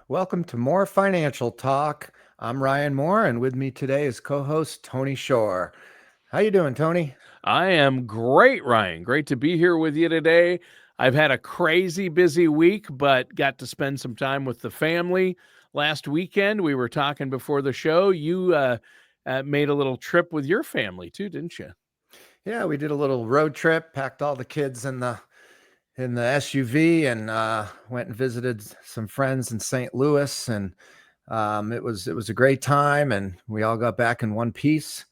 Welcome to more financial talk. I'm Ryan Moore, and with me today is co-host Tony Shore. How you doing, Tony? I am great, Ryan. Great to be here with you today. I've had a crazy busy week, but got to spend some time with the family. Last weekend, we were talking before the show. You made a little trip with your family too, didn't you? Yeah, we did a little road trip, packed all the kids in the SUV, and went and visited some friends in St. Louis, and it was a great time, and we all got back in one piece.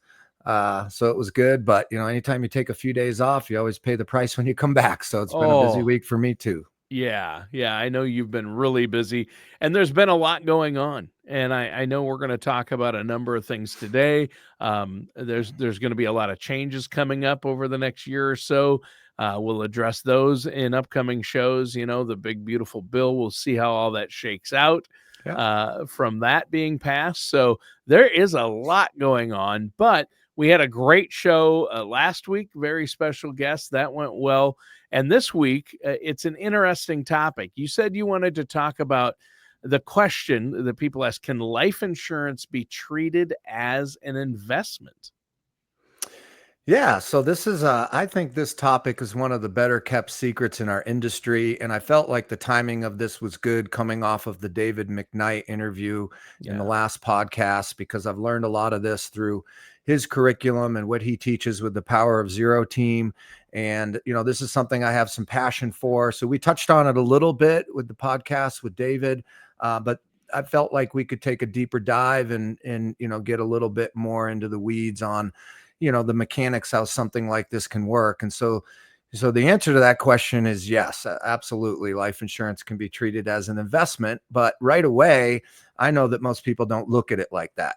So it was good, but anytime you take a few days off, you always pay the price when you come back. So it's been a busy Oh, week for me too. yeah. I know you've been really busy, and there's been a lot going on. And I know we're going to talk about a number of things today. There's going to be a lot of changes coming up over the next year or so. We'll address those in upcoming shows. You know, the big beautiful bill. We'll see how all that shakes out Yeah. from that being passed. So there is a lot going on, but we had a great show last week. Very special guest that went well. And this week, it's an interesting topic. You said you wanted to talk about the question that people ask: can life insurance be treated as an investment? Yeah, so I think this topic is one of the better kept secrets in our industry. And I felt like the timing of this was good coming off of the David McKnight interview in the Yeah. last podcast, because I've learned a lot of this through his curriculum and what he teaches with the Power of Zero team. And, this is something I have some passion for. So we touched on it a little bit with the podcast with David, but I felt like we could take a deeper dive and get a little bit more into the weeds on the mechanics, how something like this can work. And so the answer to that question is yes, absolutely. Life insurance can be treated as an investment, but right away, I know that most people don't look at it like that.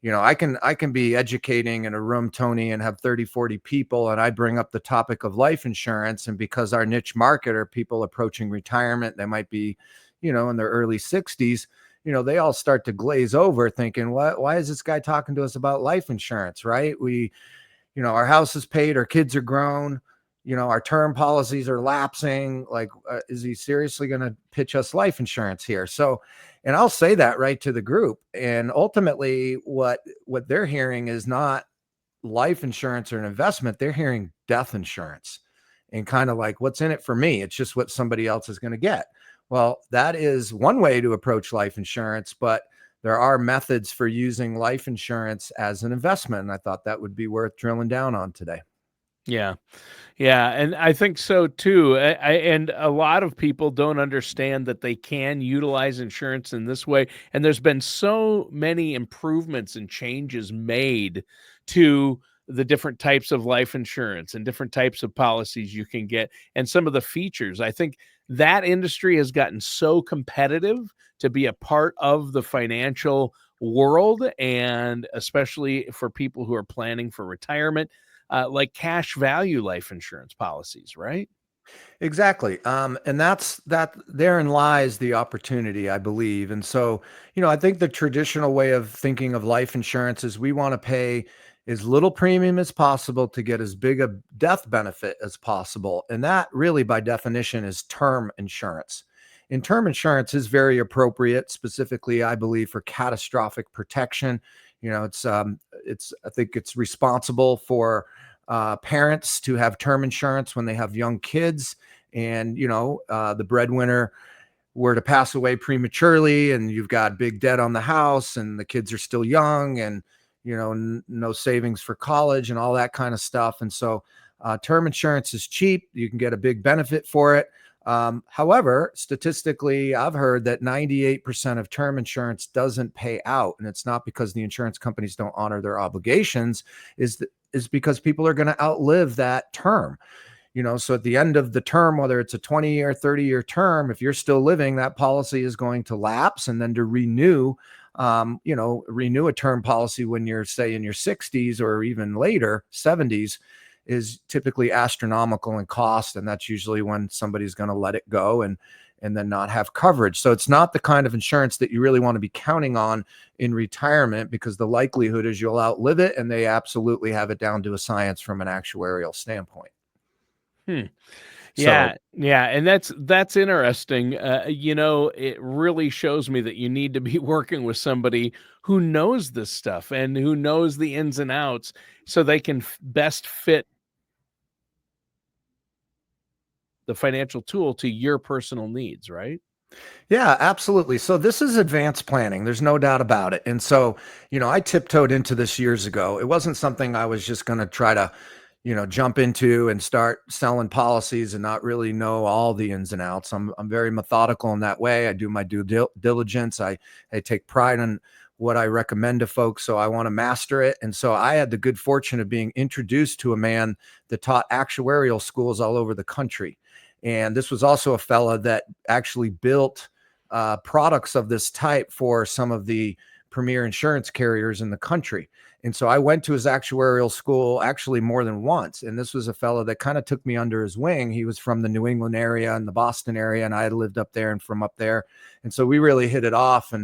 I can be educating in a room, Tony, and have 30, 40 people, and I bring up the topic of life insurance. And because our niche market are people approaching retirement, they might be, in their early 60s, they all start to glaze over thinking, why is this guy talking to us about life insurance? Right? Our house is paid, our kids are grown, our term policies are lapsing. Like, is he seriously going to pitch us life insurance here? So, and I'll say that right to the group. And ultimately, what they're hearing is not life insurance or an investment. They're hearing death insurance, and kind of like, what's in it for me? It's just what somebody else is going to get. Well, that is one way to approach life insurance, but there are methods for using life insurance as an investment. And I thought that would be worth drilling down on today. Yeah. Yeah, and I think so too. And a lot of people don't understand that they can utilize insurance in this way. And there's been so many improvements and changes made to the different types of life insurance and different types of policies you can get and some of the features. I think that industry has gotten so competitive to be a part of the financial world, and especially for people who are planning for retirement, like cash value life insurance policies, right? Exactly. And that therein lies the opportunity, I believe. And so, I think the traditional way of thinking of life insurance is we want to pay as little premium as possible to get as big a death benefit as possible. And that really, by definition, is term insurance. And term insurance is very appropriate, specifically, I believe, for catastrophic protection. I think it's responsible for parents to have term insurance when they have young kids, and the breadwinner were to pass away prematurely, and you've got big debt on the house, and the kids are still young, and no savings for college and all that kind of stuff. And so term insurance is cheap. You can get a big benefit for it. However, statistically, I've heard that 98% of term insurance doesn't pay out, and it's not because the insurance companies don't honor their obligations. Is because people are going to outlive that term. So at the end of the term, whether it's a 20-year, 30-year term, if you're still living, that policy is going to lapse. And then to renew a term policy when you're, say, in your 60s or even later 70s, is typically astronomical in cost. And that's usually when somebody's going to let it go and then not have coverage. So it's not the kind of insurance that you really want to be counting on in retirement, because the likelihood is you'll outlive it. And they absolutely have it down to a science from an actuarial standpoint. Hmm. So Yeah, and that's interesting. It really shows me that you need to be working with somebody who knows this stuff and who knows the ins and outs, so they can best fit the financial tool to your personal needs, right? yeah, absolutely. So this is advanced planning. There's no doubt about it. And so, I tiptoed into this years ago. It wasn't something I was just going to try to, jump into and start selling policies and not really know all the ins and outs. I'm very methodical in that way. I do my due diligence. I take pride in what I recommend to folks. So I want to master it. And so I had the good fortune of being introduced to a man that taught actuarial schools all over the country. And this was also a fella that actually built products of this type for some of the premier insurance carriers in the country. And so I went to his actuarial school actually more than once. And this was a fellow that kind of took me under his wing. He was from the New England area and the Boston area, and I had lived up there and from up there. And so we really hit it off.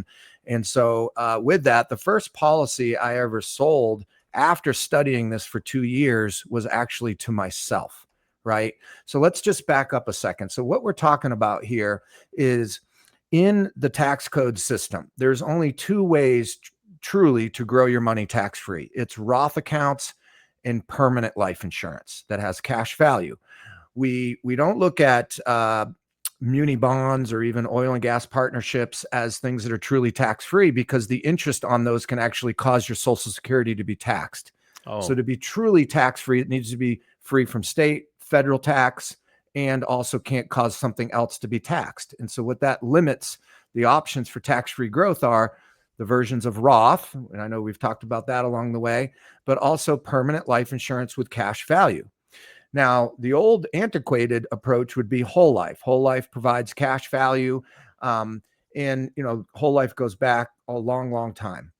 And so with that, the first policy I ever sold after studying this for 2 years was actually to myself, right? So let's just back up a second. So what we're talking about here is in the tax code system, there's only two ways truly to grow your money tax-free. It's Roth accounts and permanent life insurance that has cash value. We don't look at muni bonds or even oil and gas partnerships as things that are truly tax-free, because the interest on those can actually cause your Social Security to be taxed. So Oh, to be truly tax-free, it needs to be free from state, federal tax, and also can't cause something else to be taxed. And so what that limits the options for tax-free growth are the versions of Roth, and I know we've talked about that along the way, but also permanent life insurance with cash value. Now, the old antiquated approach would be whole life. Whole life provides cash value. And, whole life goes back a long, long time.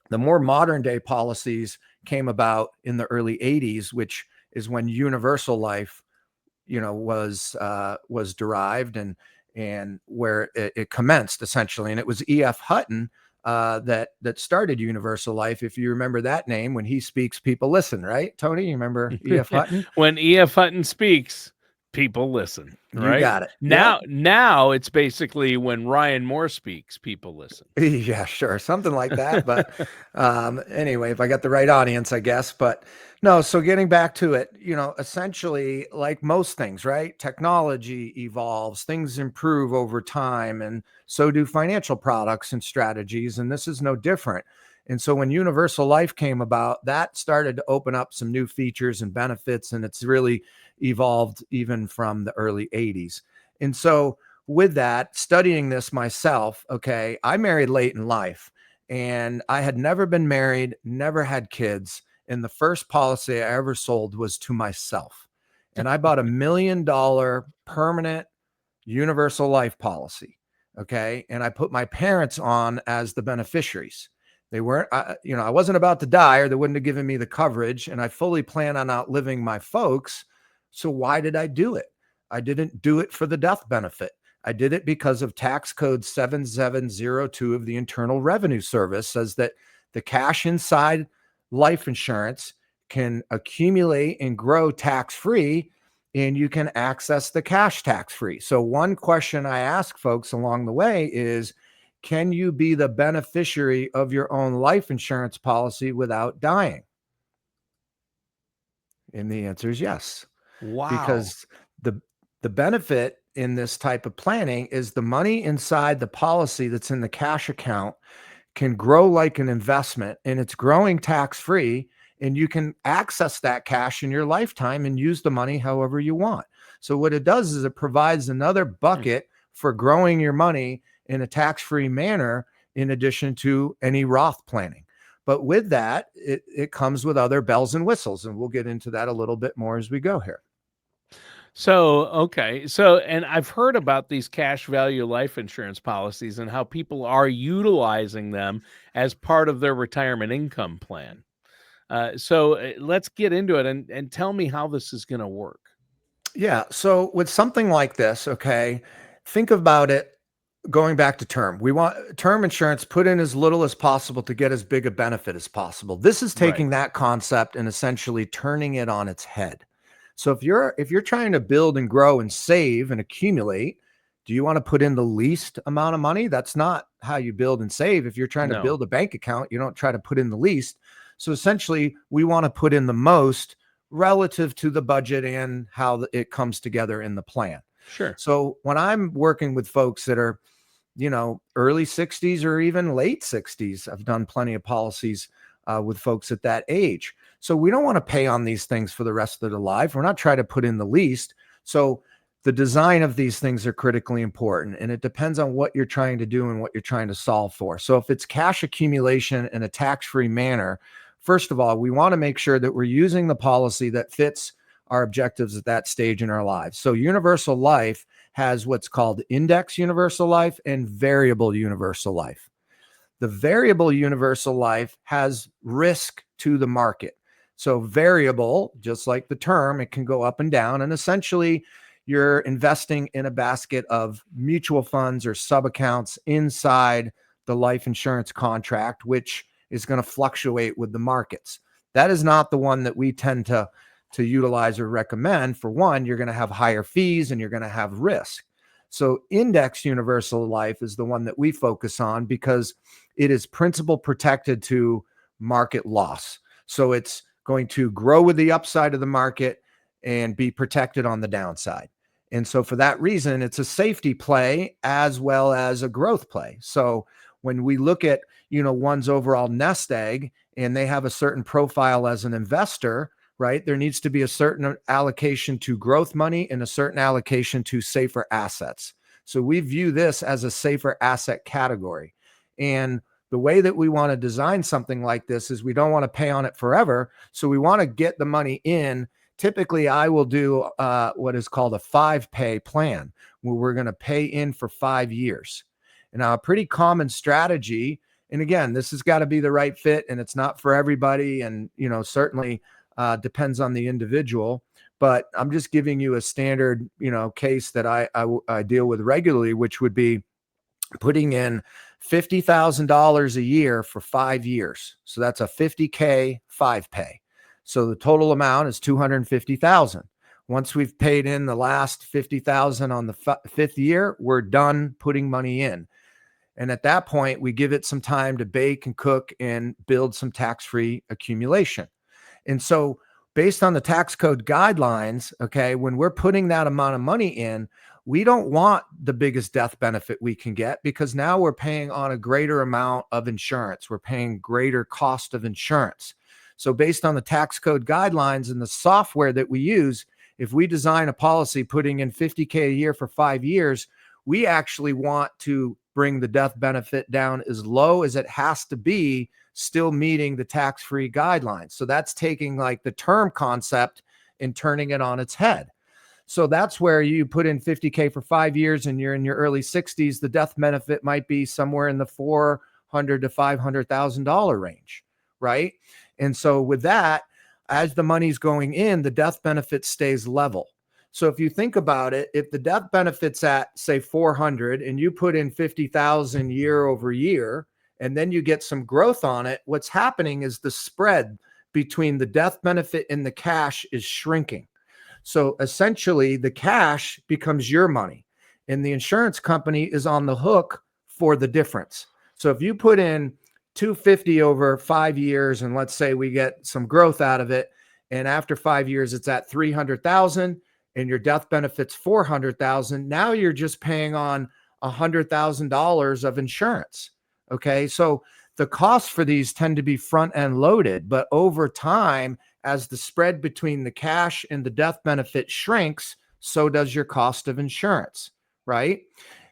The more modern day policies came about in the early 80s, which is when universal life was derived and where it commenced essentially. And it was E.F. Hutton that started Universal Life. If you remember that name, when he speaks, people listen, right? Tony, you remember E.F. Hutton? when E.F. Hutton speaks, people listen, You right? got it. Yep. Now it's basically when Ryan Moore speaks, people listen. Yeah, sure. Something like that. But anyway, if I got the right audience, I guess. But no, so getting back to it, essentially, like most things, right? Technology evolves, things improve over time, and so do financial products and strategies. And this is no different. And so when Universal Life came about, that started to open up some new features and benefits. And it's really evolved even from the early 80s. And so with that, studying this myself, okay, I married late in life and I had never been married, never had kids. And the first policy I ever sold was to myself. And I bought $1 million permanent universal life policy. Okay. And I put my parents on as the beneficiaries. They weren't, I wasn't about to die or they wouldn't have given me the coverage. And I fully plan on outliving my folks. So why did I do it? I didn't do it for the death benefit. I did it because of tax code 7702 of the Internal Revenue Service says that the cash inside life insurance can accumulate and grow tax-free, and you can access the cash tax-free. So one question I ask folks along the way is, can you be the beneficiary of your own life insurance policy without dying? And the answer is yes, Wow. because the the benefit in this type of planning is the money inside the policy that's in the cash account can grow like an investment, and it's growing tax free, and you can access that cash in your lifetime and use the money however you want. So what it does is it provides another Hmm. bucket for growing your money in a tax free manner, in addition to any Roth planning. But with that, it comes with other bells and whistles, and we'll get into that a little bit more as we go here. So, okay. So, and I've heard about these cash value life insurance policies and how people are utilizing them as part of their retirement income plan. Let's get into it and tell me how this is going to work. Yeah. So with something like this, okay, think about it going back to term. We want term insurance put in as little as possible to get as big a benefit as possible. This is Right. taking that concept and essentially turning it on its head. So if you're trying to build and grow and save and accumulate, do you want to put in the least amount of money? That's not how you build and save. If you're trying to No. build a bank account, you don't try to put in the least. So essentially, we want to put in the most relative to the budget and how it comes together in the plan. Sure. So when I'm working with folks that are, early 60s or even late 60s, I've done plenty of policies with folks at that age. So we don't want to pay on these things for the rest of their life. We're not trying to put in the least. So the design of these things are critically important, and it depends on what you're trying to do and what you're trying to solve for. So if it's cash accumulation in a tax-free manner, first of all, we want to make sure that we're using the policy that fits our objectives at that stage in our lives. So universal life has what's called index universal life and variable universal life. The variable universal life has risk to the market. So variable, just like the term, it can go up and down. And essentially, you're investing in a basket of mutual funds or sub accounts inside the life insurance contract, which is going to fluctuate with the markets. That is not the one that we tend to utilize or recommend. For one, you're going to have higher fees and you're going to have risk. So index universal life is the one that we focus on because it is principal protected to market loss. So it's going to grow with the upside of the market and be protected on the downside. And so for that reason, it's a safety play as well as a growth play. So when we look at, one's overall nest egg and they have a certain profile as an investor, right? There needs to be a certain allocation to growth money and a certain allocation to safer assets. So we view this as a safer asset category. And the way that we want to design something like this is we don't want to pay on it forever. So we want to get the money in. Typically, I will do what is called a 5-pay plan, where we're going to pay in for 5 years. And now a pretty common strategy, and again, this has got to be the right fit, and it's not for everybody, and certainly depends on the individual. But I'm just giving you a standard, case that I deal with regularly, which would be putting in $50,000 a year for 5 years. So that's a 50K 5-pay. So the total amount is 250,000. Once we've paid in the last 50,000 on the fifth year, we're done putting money in. And at that point, we give it some time to bake and cook and build some tax-free accumulation. And so based on the tax code guidelines, okay, when we're putting that amount of money in, we don't want the biggest death benefit we can get because now we're paying on a greater amount of insurance. We're paying greater cost of insurance. So based on the tax code guidelines and the software that we use, if we design a policy putting in 50K a year for 5 years, we actually want to bring the death benefit down as low as it has to be, still meeting the tax-free guidelines. So that's taking like the term concept and turning it on its head. So that's where you put in 50K for 5 years and you're in your early 60s, the death benefit might be somewhere in the $400,000 to $500,000 range, right? And so with that, as the money's going in, the death benefit stays level. So if you think about it, if the death benefit's at say 400 and you put in 50,000 year over year, and then you get some growth on it, what's happening is the spread between the death benefit and the cash is shrinking. So essentially the cash becomes your money and the insurance company is on the hook for the difference. So if you put in 250 over 5 years and let's say we get some growth out of it, and after 5 years it's at 300,000 and your death benefit's 400,000, now you're just paying on $100,000 of insurance. Okay, so the costs for these tend to be front end loaded, but over time, as the spread between the cash and the death benefit shrinks, so does your cost of insurance, right?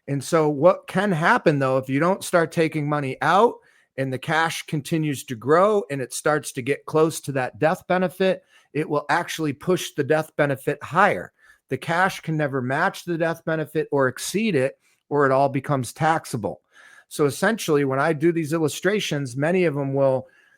And so what can happen though, if you don't start taking money out and the cash continues to grow and it starts to get close to that death benefit, it will actually push the death benefit higher. The cash can never match the death benefit or exceed it, or it all becomes taxable. So essentially, when I do these illustrations, many of them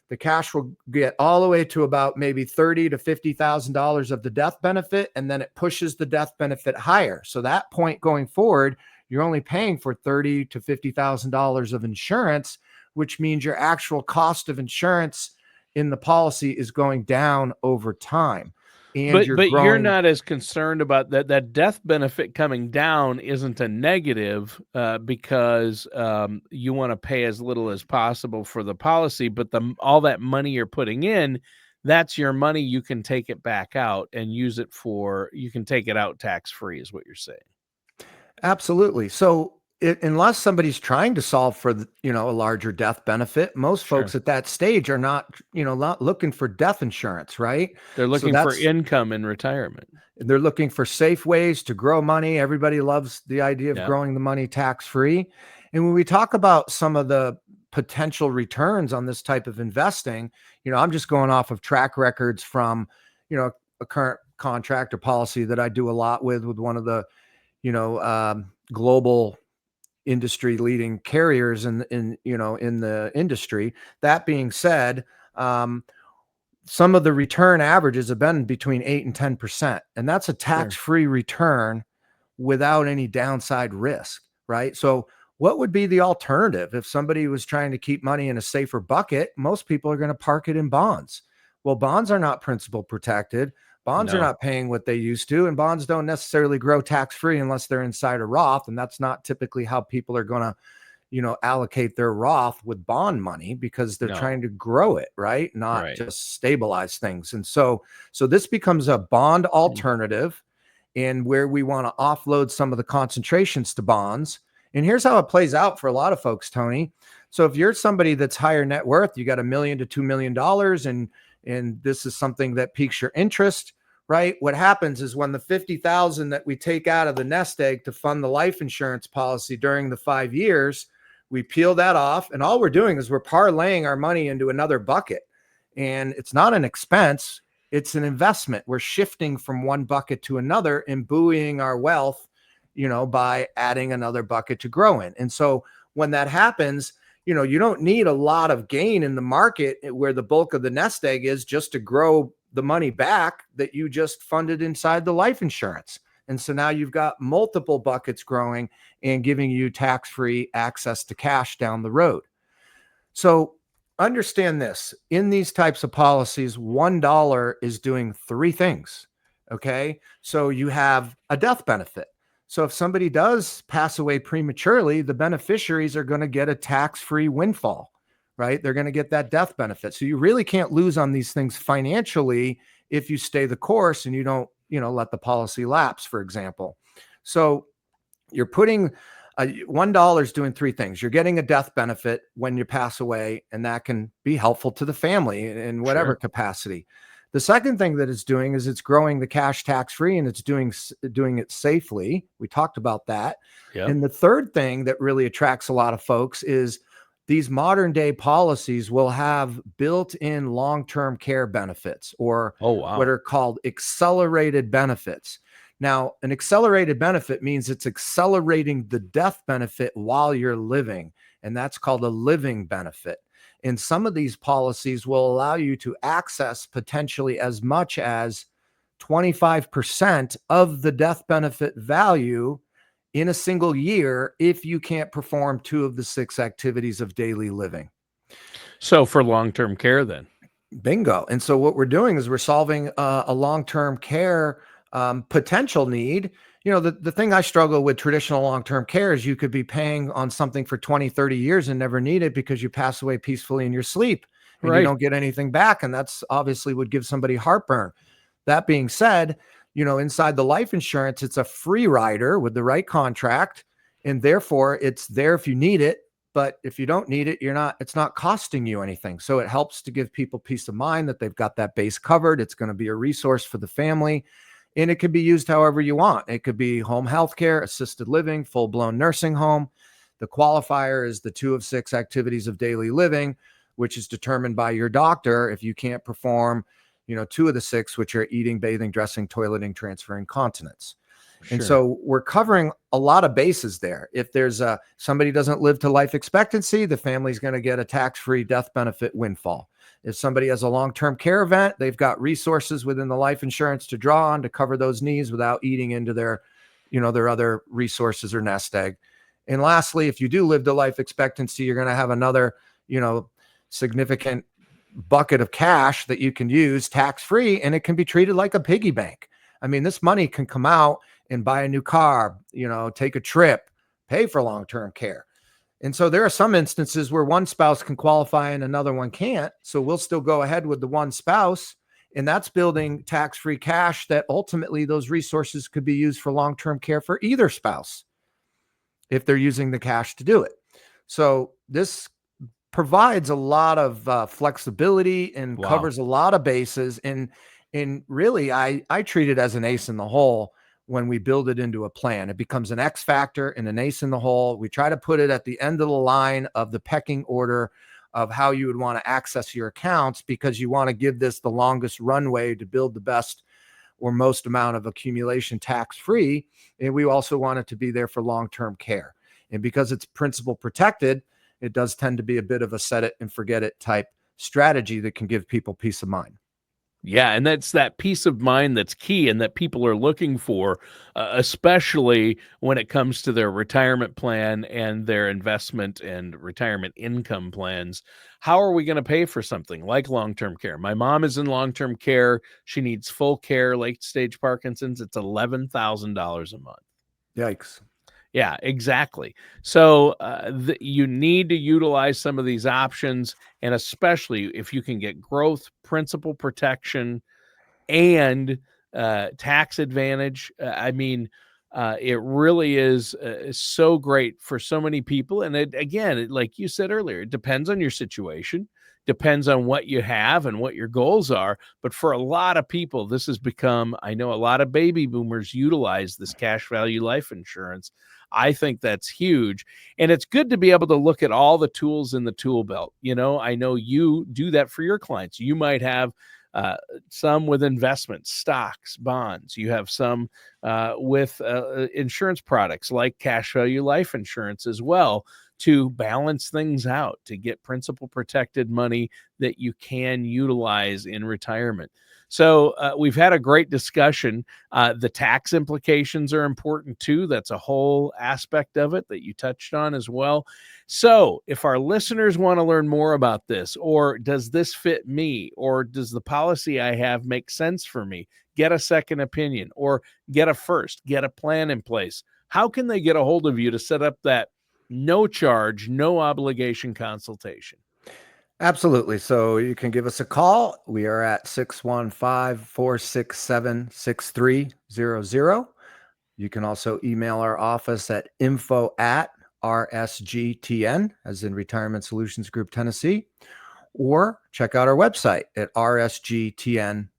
the cash will get all the way to about maybe $30,000 to $50,000 of the death benefit, and then it pushes the death benefit higher. So that point going forward, you're only paying for $30,000 to $50,000 of insurance, which means your actual cost of insurance in the policy is going down over time. and But you're but you're growing. not as concerned about that. That death benefit coming down isn't a negative, because you want to pay as little as possible for the policy. But all that money you're putting in, that's your money. You can take it back out and use it for. You can take it out tax free, is what you're saying. Absolutely. So unless somebody's trying to solve for a larger death benefit, most Sure, folks at that stage are not looking for death insurance, right? they're So looking for income in retirement. they're looking for safe ways to grow money. Everybody loves the idea of Yeah, growing the money tax free. And when we talk about some of the potential returns on this type of investing, I'm just going off of track records from, a current contract or policy that I do a lot with one of the, global industry leading carriers in the industry. That being said, some of the return averages have been between 8 and 10%, and that's a sure. tax-free return without any downside risk, right? So what would be the alternative if somebody was trying to keep money in a safer bucket? Most people are going to park it in bonds. Well, bonds are not principal protected. Bonds are No, not paying what they used to, and bonds don't necessarily grow tax-free unless they're inside a Roth, and that's not typically how people are going to allocate their Roth with bond money, because they're no, trying to grow it, right? Not right. just stabilize things. And so this becomes a bond alternative, and where we want to offload some of the concentrations to bonds. And here's how it plays out for a lot of folks, Tony. So if you're somebody that's higher net worth, you got $1 million to $2 million, and this is something that piques your interest, right? What happens is when the 50,000 that we take out of the nest egg to fund the life insurance policy during the 5 years, we peel that off, and all we're doing is we're parlaying our money into another bucket. And it's not an expense, it's an investment. We're shifting from one bucket to another and buoying our wealth, by adding another bucket to grow in. And so when that happens, you don't need a lot of gain in the market where the bulk of the nest egg is, just to grow the money back that you just funded inside the life insurance. And so now you've got multiple buckets growing and giving you tax-free access to cash down the road. So understand this: in these types of policies, $1 is doing three things. Okay. So you have a death benefit. So if somebody does pass away prematurely, the beneficiaries are going to get a tax-free windfall, right? They're going to get that death benefit. So you really can't lose on these things financially if you stay the course and you don't, let the policy lapse, for example. So you're putting $1 is doing three things. You're getting a death benefit when you pass away, and that can be helpful to the family in whatever Sure. capacity. The second thing that it's doing is it's growing the cash tax free, and it's doing it safely. We talked about that. Yep. And the third thing that really attracts a lot of folks is these modern day policies will have built-in long-term care benefits, or Oh, what wow. are called accelerated benefits. Now, an accelerated benefit means it's accelerating the death benefit while you're living, and that's called a living benefit. And some of these policies will allow you to access potentially as much as 25% of the death benefit value in a single year if you can't perform two of the six activities of daily living. So for long-term care then. Bingo. And so what we're doing is we're solving a long-term care potential need. The thing I struggle with traditional long-term care is you could be paying on something for 20, 30 years and never need it because you pass away peacefully in your sleep and you Right. don't get anything back. And that's obviously would give somebody heartburn. That being said, inside the life insurance, it's a free rider with the right contract. And therefore it's there if you need it. But if you don't need it, it's not costing you anything. So it helps to give people peace of mind that they've got that base covered. It's going to be a resource for the family, and it could be used however you want. It could be home health care, assisted living, full-blown nursing home. The qualifier is the two of six activities of daily living, which is determined by your doctor if you can't perform, two of the six, which are eating, bathing, dressing, toileting, transferring, continence. And Sure. so we're covering a lot of bases there. If there's somebody doesn't live to life expectancy, the family's going to get a tax-free death benefit windfall. If somebody has a long-term care event, they've got resources within the life insurance to draw on to cover those needs without eating into their other resources or nest egg. And lastly, if you do live to life expectancy, you're going to have another, significant bucket of cash that you can use tax-free, and it can be treated like a piggy bank. I mean, this money can come out and buy a new car, take a trip, pay for long-term care. And so there are some instances where one spouse can qualify and another one can't. So we'll still go ahead with the one spouse, and that's building tax-free cash that ultimately those resources could be used for long-term care for either spouse if they're using the cash to do it. So this provides a lot of flexibility and Wow. covers a lot of bases. And really, I treat it as an ace in the hole when we build it into a plan. It becomes an X factor and an ace in the hole. We try to put it at the end of the line of the pecking order of how you would want to access your accounts, because you want to give this the longest runway to build the best or most amount of accumulation tax-free. And we also want it to be there for long-term care. And because it's principal protected, it does tend to be a bit of a set it and forget it type strategy that can give people peace of mind. Yeah, and that's that peace of mind that's key and that people are looking for, especially when it comes to their retirement plan and their investment and retirement income plans. How are we going to pay for something like long-term care? My mom is in long-term care. She needs full care, late-stage Parkinson's. It's $11,000 a month. Yikes. Yeah, exactly. So you need to utilize some of these options, and especially if you can get growth, principal protection, and tax advantage. It really is so great for so many people. And like you said earlier, it depends on your situation, depends on what you have and what your goals are. But for a lot of people, this has become, I know a lot of baby boomers utilize this cash value life insurance. I think that's huge. And it's good to be able to look at all the tools in the tool belt. I know you do that for your clients. You might have some with investments, stocks, bonds. You have some with insurance products like cash value life insurance as well, to balance things out, to get principal protected money that you can utilize in retirement. So we've had a great discussion. The tax implications are important too. That's a whole aspect of it that you touched on as well. So if our listeners want to learn more about this, or does this fit me, or does the policy I have make sense for me, get a second opinion, or get a plan in place, how can they get a hold of you to set up that no charge, no obligation consultation? Absolutely. So you can give us a call. We are at 615-467-6300. You can also email our office at info@rsgtn, as in Retirement Solutions Group Tennessee, or check out our website at rsgtn.com.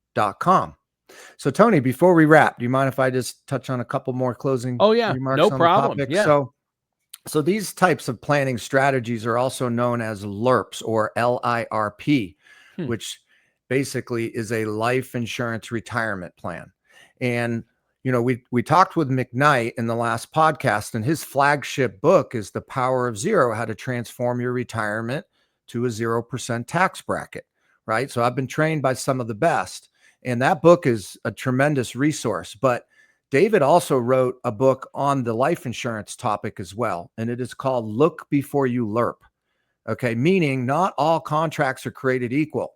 So Tony, before we wrap, do you mind if I just touch on a couple more closing Oh yeah, remarks no on the problem. topic? Yeah. So these types of planning strategies are also known as LIRPs, or LIRP, Hmm. which basically is a life insurance retirement plan. And we talked with McKnight in the last podcast, and his flagship book is The Power of Zero: How to Transform Your Retirement to a 0% Tax Bracket, right? So I've been trained by some of the best, and that book is a tremendous resource. But David also wrote a book on the life insurance topic as well, and it is called Look Before You LIRP. Okay, meaning not all contracts are created equal.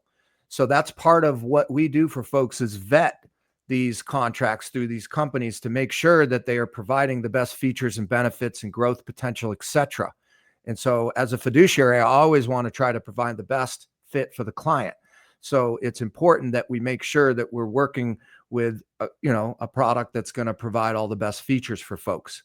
So that's part of what we do for folks, is vet these contracts through these companies to make sure that they are providing the best features and benefits and growth potential, etc. And so as a fiduciary, I always want to try to provide the best fit for the client. So it's important that we make sure that we're working with a product that's going to provide all the best features for folks.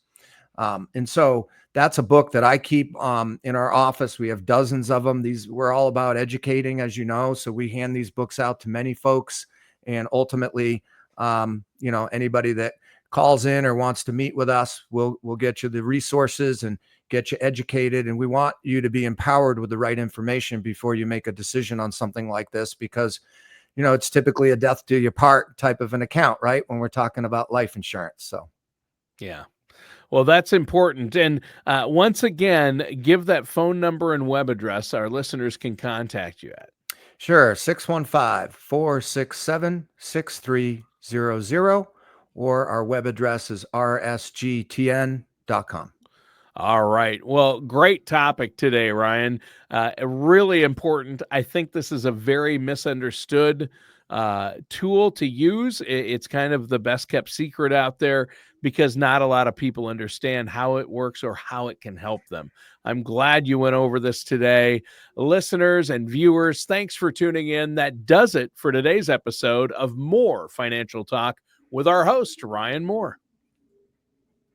And so that's a book that I keep in our office. We have dozens of them. We're all about educating, as you know. So we hand these books out to many folks, and ultimately, anybody that calls in or wants to meet with us, we'll get you the resources and get you educated. And we want you to be empowered with the right information before you make a decision on something like this, because it's typically a death do you part type of an account, right? When we're talking about life insurance. So, Yeah. Well, that's important. And once again, give that phone number and web address our listeners can contact you at. sure. 615-467-6300, or our web address is rsgtn.com. All right. Well, great topic today, Ryan. Really important. I think this is a very misunderstood tool to use. It's kind of the best kept secret out there because not a lot of people understand how it works or how it can help them. I'm glad you went over this today. Listeners and viewers, thanks for tuning in. That does it for today's episode of More Financial Talk with our host, Ryan Moore.